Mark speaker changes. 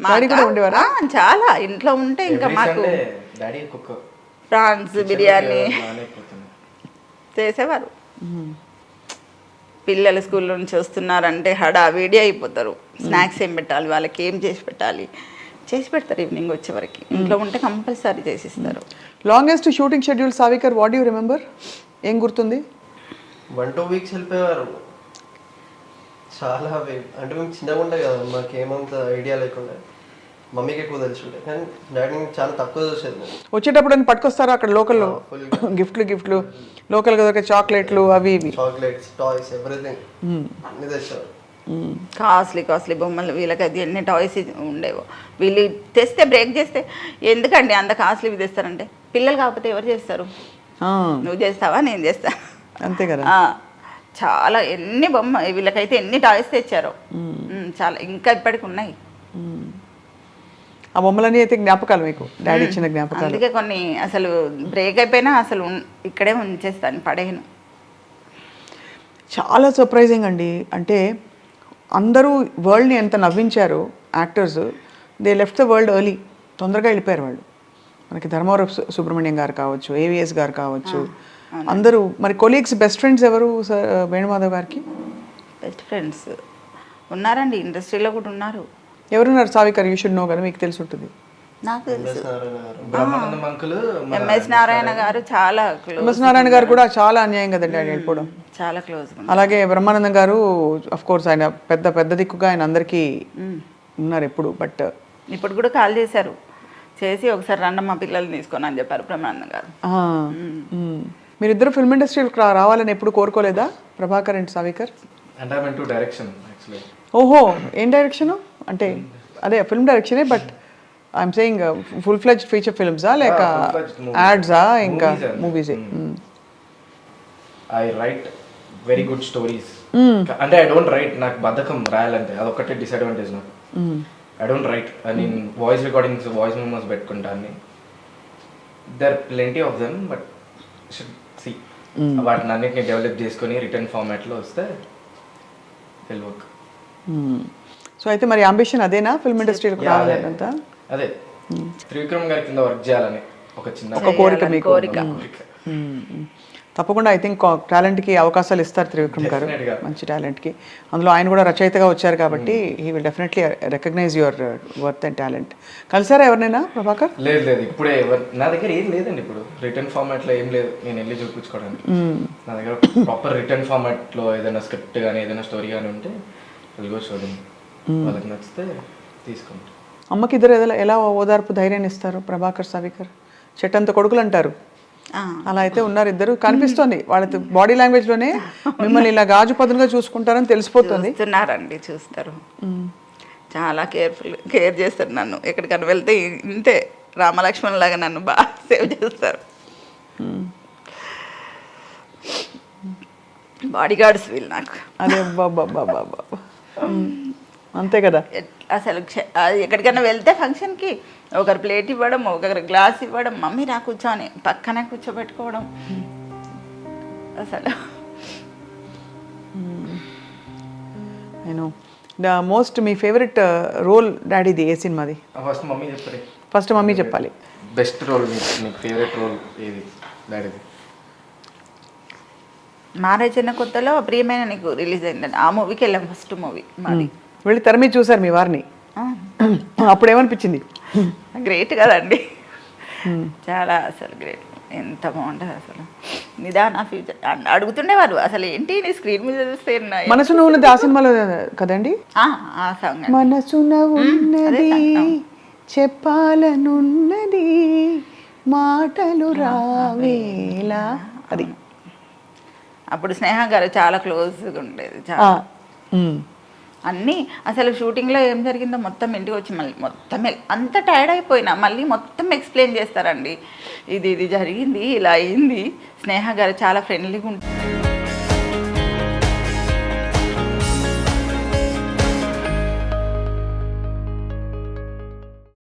Speaker 1: Daddy కూడా ఉండేవారా?
Speaker 2: చాలా ఇంట్లో ఉంటే ఇంకా మాకు
Speaker 3: డాడీ కుక్క
Speaker 2: ప్రాన్స్ బిర్యానీ చేసేవారు. పిల్లలు స్కూల్ నుంచి వస్తున్నారంటే హడావిడి అయిపోతారు. స్నాక్స్ ఏం పెట్టాలి, వాళ్ళకి ఏం చేసి పెడతారు ఈవినింగ్ వచ్చే వరకు. ఇంట్లో ఉంటే కంపల్సరీ చేసిస్తారు.
Speaker 1: Longest shooting schedule సావికర్, what you remember? ఏం గుర్తుంది?
Speaker 3: 1-2 వీక్స్ వెళ్ళిపోయేవారు. చాలా అంటే మేము చిన్నగా ఉండే కదా, మాకేమంత ఐడియా లేకుండా. మమ్మీకి ఎక్కువ తెలిసి ఉంటాయి కానీ డాడీ చాలా తక్కువ చూసేది.
Speaker 1: వచ్చేటప్పుడు అని పట్టుకొస్తారా అక్కడ లోకల్లో? గిఫ్ట్లు లోకల్గా దొరికే చాక్లెట్లు అవి ఇవి,
Speaker 3: చాక్లెట్స్, టాయ్స్, ఎవ్రీథింగ్ అన్ని తెచ్చేవారు.
Speaker 2: కాస్ట్లీ బొమ్మలు. వీళ్ళకి అది ఎన్ని టాయ్స్ ఉండేవో. వీళ్ళు తెస్తే బ్రేక్ చేస్తే ఎందుకండి అంత కాస్ట్లీవి తెస్తారంటే, పిల్లలు కాకపోతే ఎవరు చేస్తారు? నువ్వు చేస్తావా, నేను చేస్తా,
Speaker 1: అంతే కదా.
Speaker 2: చాలా ఎన్ని వీళ్ళకైతే ఎన్ని టాయ్స్ తెచ్చారో చాలా, ఇంకా ఇప్పటికి ఉన్నాయి
Speaker 1: ఆ బొమ్మలన్నీ. అయితే జ్ఞాపకాలు మీకు, డాడీ ఇచ్చిన జ్ఞాపకాలు.
Speaker 2: అందుకే కొన్ని అసలు బ్రేక్ అయిపోయినా అసలు ఇక్కడే ఉంచేస్తాను, పడేయను.
Speaker 1: చాలా సర్ప్రైజింగ్ అండి. అంటే అందరూ వరల్డ్ని ఎంత నవ్వించారు actors. They left the world early, తొందరగా వెళ్ళిపోయారు వాళ్ళు. మనకి ధర్మవరం సుబ్రహ్మణ్యం గారు కావచ్చు, ఏవిఎస్ గారు కావచ్చు, అందరూ. మరి కొలీగ్స్, బెస్ట్ ఫ్రెండ్స్ ఎవరు వేణుమాధవ్ గారికి?
Speaker 2: బెస్ట్ ఫ్రెండ్స్ ఉన్నారండి, ఇండస్ట్రీలో కూడా ఉన్నారు.
Speaker 1: ఎవరున్నారు సావికర్? యూ షుడ్ నో కదా, మీకు తెలిసి ఉంటుంది.
Speaker 2: నాకు తెలుసు,
Speaker 3: బ్రహ్మానందం అంకుల్,
Speaker 2: ఎంఎస్ నారాయణ గారు చాలా క్లోజ్.
Speaker 1: ఎంఎస్ నారాయణ గారు కూడా చాలా అన్యాయం కదండి ఆయన వెళ్ళిపోవడం.
Speaker 2: చాలా క్లోజ్.
Speaker 1: అలాగే బ్రహ్మానందం గారు అఫ్ కోర్స్ ఆయన పెద్ద దిక్కుగా ఆయన అందరికీ ఉన్నారు ఎప్పుడు. బట్
Speaker 2: ఇప్పుడు కూడా కాల్ చేశారు, చేసి ఒకసారి రండమ్మ పిల్లల్ని తీసుకొని అని చెప్పారు బ్రహ్మానందం గారు.
Speaker 1: మీరిద్దరు ఫిల్మ్ ఇండస్ట్రీకి రావాలని ఎప్పుడు కోరుకోలేదా ప్రభాకర్ అండ్ సావికర్? ఓహో, ఏం డైరెక్షన్ అంటే? అదే ఫిల్మ్ డైరెక్షనే, but I'm saying full fledged feature ఫిల్మ్సా లేక యాడ్సా ఇంకా మూవీసే?
Speaker 3: I write very good stories. అంటే ఐ డోంట్ రైట్, నాకు బద్ధకం రాయాలంటే, అదొక్కటే డిసడ్వాంటేజ్ నాకు. I don't write. నేను వాయిస్ రికార్డింగ్స్, వాయిస్ మెమోస్ పెట్టుకుంటాను. There plenty of them, but should see వాటిని అన్నిటిని డెవలప్ చేసుకొని రిటర్న్ ఫార్మాట్లో వస్తే విల్ వర్క్.
Speaker 1: సో అయితే మరి అంబిషన్ అదేనా, ఫిల్మ్ ఇండస్ట్రీలోకి రావాలంతా?
Speaker 3: అదే, త్రివిక్రమ్ గారి కింద వర్క్ చేయాలని ఒక చిన్న
Speaker 1: కోరిక మీకు. తప్పకుండా ఐ థింక్ టాలెంట్కి అవకాశాలు ఇస్తారు త్రివిక్రమ్ గారు, మంచి టాలెంట్కి. అందులో ఆయన కూడా రచయితగా వచ్చారు కాబట్టి he will definitely recognise your worth and talent. కలిసారా ఎవరినైనా ప్రభాకర్?
Speaker 3: లేదు, ఇప్పుడే నా దగ్గర ఏం లేదండి. ఇప్పుడు రిటర్న్ ఫార్మాట్లో ఏం లేదు, నేను వెళ్ళి చూపించుకోవడానికి. నా దగ్గర ప్రాపర్ రిటర్న్ ఫార్మాట్లో ఏదైనా స్క్రిప్ట్ కానీ ఏదైనా స్టోరీ కానీ ఉంటే వెళ్ళి చూడండి, వాళ్ళకి నచ్చితే తీసుకుంటాం.
Speaker 1: అమ్మకి ఇద్దరు ఎలా ఓదార్పు ధైర్యాన్ని ఇస్తారు ప్రభాకర్ సావికర్? చెట్టంత కొడుకులు అంటారు, అలా అయితే ఉన్నారు ఇద్దరు. కనిపిస్తుంది వాళ్ళ బాడీ లాంగ్వేజ్ లోనే మిమ్మల్ని ఇలా గాజు పదునుగా చూసుకుంటారని తెలిసిపోతుంది.
Speaker 2: చూస్తారు, చాలా కేర్ చేస్తారు నన్ను. ఎక్కడికైనా వెళ్తే ఇంతే రామలక్ష్మణ్ లాగా నన్ను బాగా సేవ్ చేస్తారు. బాడీ గార్డ్స్ వీళ్ళు నాకు.
Speaker 1: అదే బాబా అంతే కదా.
Speaker 2: అసలు ఎక్కడికైనా వెళ్తే ఫంక్షన్కి ఒకరు ప్లేట్ ఇవ్వడం, ఒకరు గ్లాస్ ఇవ్వడం, మమ్మీ నా కూర్చొని పక్కనే కూర్చోబెట్టుకోవడం. అసలు
Speaker 1: నేను మోస్ట్ మీ ఫేవరెట్ రోల్ డాడీది ఏ సినిమాది? ఫస్ట్ మమ్మీ చెప్పాలి.
Speaker 3: బెస్ట్ రోల్, మీకు ఫేవరెట్ రోల్ ఏది డాడీది?
Speaker 2: మ్యారేజ్ అయిన కొత్తలో ప్రియమైన నీకు రిలీజ్ అయిందండి, ఆ మూవీకి వెళ్ళాం. ఫస్ట్ మూవీ మాది.
Speaker 1: వెళ్ళి తెర మీద చూసారు మీ వారిని, అప్పుడు ఏమనిపించింది?
Speaker 2: గ్రేట్ కదండి, చాలా అసలు గ్రేట్. ఎంత బాగుంటుంది అసలు. నిదాన ఫ్యూచర్ అడుగుతుండేవారు, అసలు ఏంటి నీ స్క్రీన్ మీద చూస్తే
Speaker 1: మనసున ఉన్నది ఆ సినిమాలో కదండి?
Speaker 2: ఆ సాంగ్
Speaker 1: మనసున ఉన్నది చెప్పాలనున్నది మాటలు రావేలా, అది.
Speaker 2: అప్పుడు స్నేహ గారు చాలా క్లోజ్గా ఉండేది. చాలా అన్నీ అసలు షూటింగ్లో ఏం జరిగిందో మొత్తం ఇంటికి వచ్చి మళ్ళీ మొత్తం అంత టైర్డ్ అయిపోయినా మళ్ళీ మొత్తం ఎక్స్ప్లెయిన్ చేస్తారండి. ఇది జరిగింది, ఇలా అయింది. స్నేహ గారు చాలా ఫ్రెండ్లీగా ఉంటుంది.